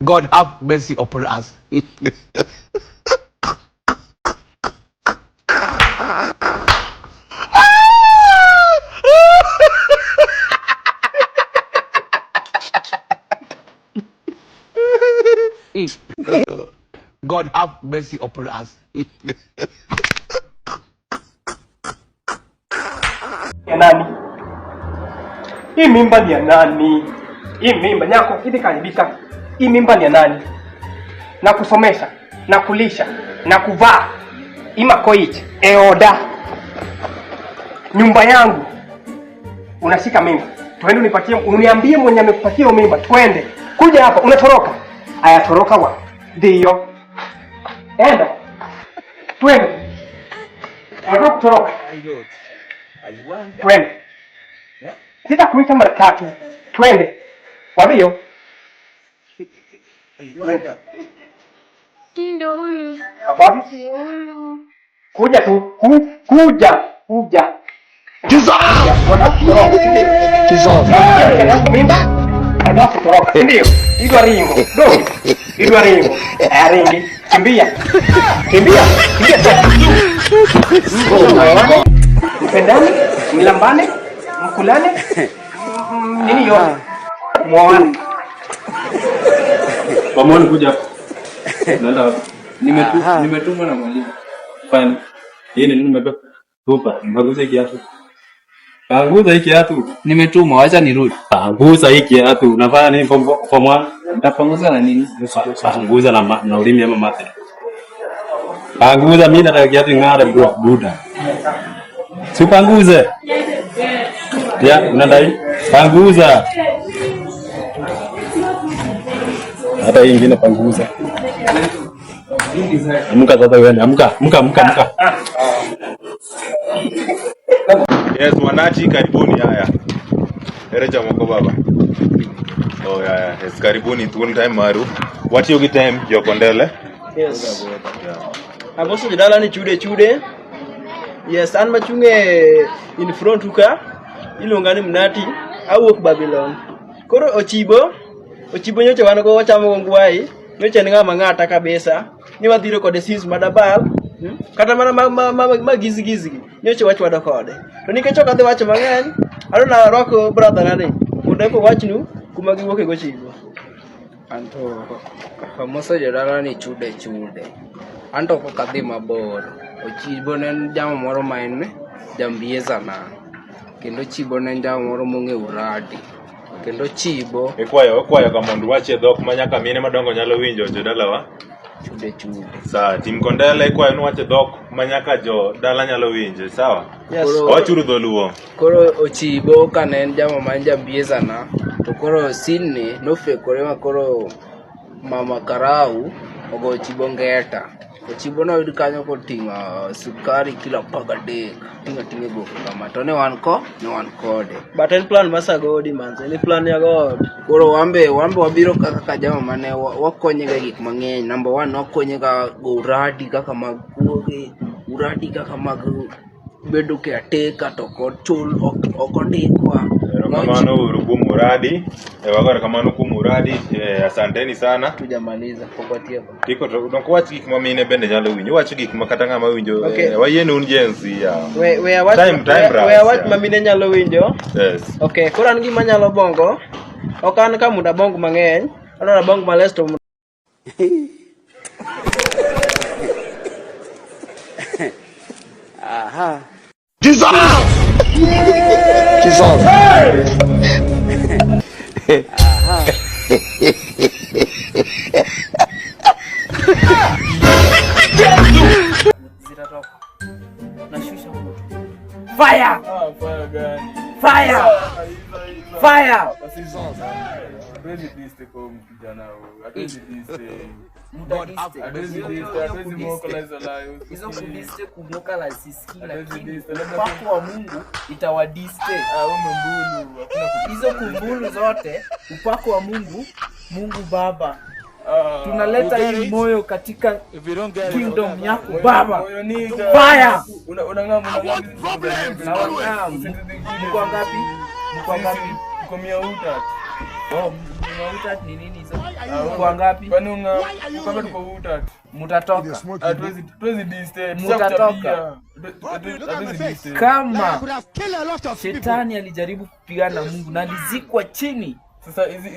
God have mercy upon us. God have mercy upon us. Ya nani? Hii mimba ni ya nani? Hii mimba nyako hivi kaibika. Hii mimba ni ya nani? Na kusomesha, na kulisha, na kuvaa. Ima koichi, eoda. Nyumba yangu. Unashika mimba. Twende unipatie, uniambie mwenye amekupatia mimba. Twende. Kuja hapa, unatoroka. Aya toroka wa. Ndio. Enda. Twende. Unataka kutoroka. Twende. Sita kuita mara tatu. Twende. Wabio. Ndio huyu. Ababi. Kuja tu. Kuja. Jesus! Jesus! Mimba. Alafu toroka. Ndio. Idwa ringo. Dogo. Idwa ringo. Ringi. Kimbia. Mpendane, mlambane, mkulane. Nini yote? Muone. Pamoja kuja hapa. Nenda. Nimetuma na mwalimu. Fine. Yeye nini nimebeba? Tupa. Mbaguze kiatu. Panguza hiki kiatu. Nimetuma, acha nirudi. Panguza hiki kiatu. Unafanya nini form 1? Nitapanguza na nini? Panguza na ulimi ama mate. Panguza mimi nataka kiatu ng'ara buda. Si panguze. Ya, unadai? Panguza. Hata hii nyingine panguza. Amka sasa wewe, amka. Yes, wanachi karibuni haya. Ereja moko baba. Oh yeah. Yes, karibuni tukun time maru. What you get time yo kondele? Yes. Aboso jidala ni chude. Yes, an machunge in front uka ilongani mnati awuok Babylon. Koro ochibo nyoche wan go wachamo ngwai, nyoche ni ngama ngata kabisa. Ni wadhiro kode sis madabal. Kata mana magizi nyoche wach wado kode. To nikech ok adhi wacho mang'eny, adona roko brother nani. Mondo ko wachnu kuma giwuok go chibo. Anto famoso jodala ni chude. Anto ko kadhi mabor. Ochibo ne jamo moro maen jambieza na. Kendo chibo ne jamo moro monge uradi. Kendo chibo ikwayo ka mondo wache dhok manyaka mine madongo nyalo winjo jodala wa. Chude. Sawa, tim kondele ikwayo wache dhok manyaka jo dala nyalo winjo, sawa? Yes. Wachuru dholuo. Koro ochibo kane jamo man jambieza na. To koro sinne nofekore ma koro mama Karau ogo ochibo ngeta. Ochibo na yud kanyo koting'o sukari kilo 13 ting'o go kama to ne wan kode. But en plan masagodi manze, ni plan ya God. Koro wambe wabiro kaka jama mane wakonye ga gik mang'eny. Number 1 wakonye ga uradi kaka mag kuoge, uradi kaka mag bedo ke ateka to kod chul okondikwa. Kamano urugumu uradi, wagora kamano kumuradi, asanteni sana. Tujamaliza popotia. Tiko to unakuwachi gik mamine bende nyalo winjo, wachi gik makata ng'ama winjo. Wayenu unjenzi ya. We watch mamine nyalo winjo. Yes. Okay, koro an gima nyalo bongo. Ok an ka muda bongo mang'eny, adwaro bongo malesto. Aha. Jesus! Jesus! Aha. Zitatoka. Nashusha moto. Fire! Fire! Fire! Hizo kudiste kumoka la sisi lakini upako wa Mungu itawadiste. Hizo kumbulu zote upako wa Mungu Baba. Tunaleta hii moyo katika kingdom yako Baba. Fire! Unang'amu. Mko ngapi? Mko 100. Mauta ni nini hizo? Kwa ngapi? Kwani kama tuko uta Mutatoka. Tuwezi distance. Mutatoka. Kama shetani alijaribu kupigana na Mungu na alizikwa chini. Sasa hizi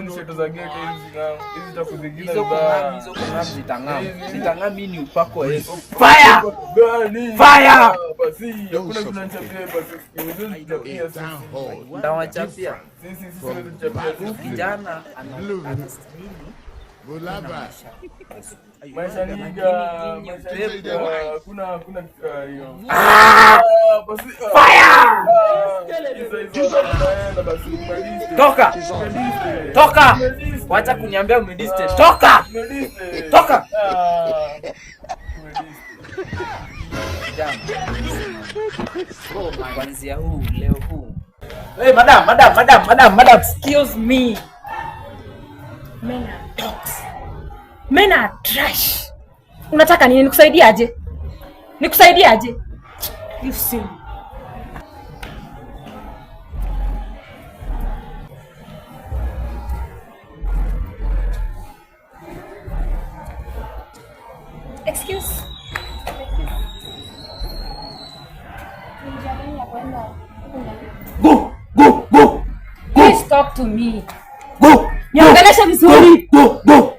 ni sheto za gate hizi takuzigiza Hizo vibaya. kung'am zitang'am. Zitang'am ni upako wa Yesu. Fire! Fire! Basi hakuna tunachapia basi. Hizo zitapia sisi. Ndawachapia. Sisi tunachapia. Kijana anastahili Maisha niga. Kuna hiyo. Basi. Fire! Toka! Toka! Wacha kuniambia umedistance. Toka! Toka! Kuanzia leo huu. Hey, madam, excuse me. Men are dogs. Men are trash. Unataka nini? Nikusaidiaje? Nikusaidiaje? You see. Excuse. Go! Please talk to me. Go! Niongeleshe vizuri. Go!